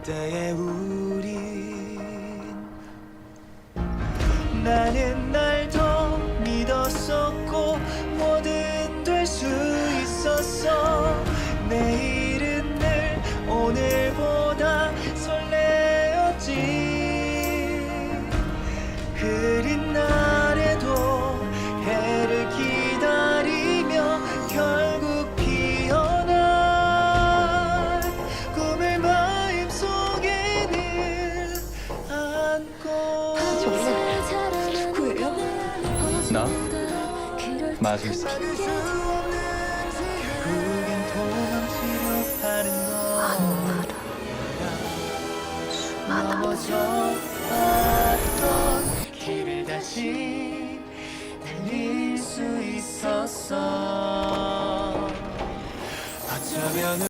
그때의 우린 나는 날 더 믿었었고 뭐든 될 수 있었어. 내일은 늘 오늘보다 설레었지. 흐린 날에도 해를 기다리며 결국 피어난 꿈을 마음속에는 안고. 누구예요? 나? 마술사. 결국엔 도망치려 하는 너. 넘어져 왔던 길을 다시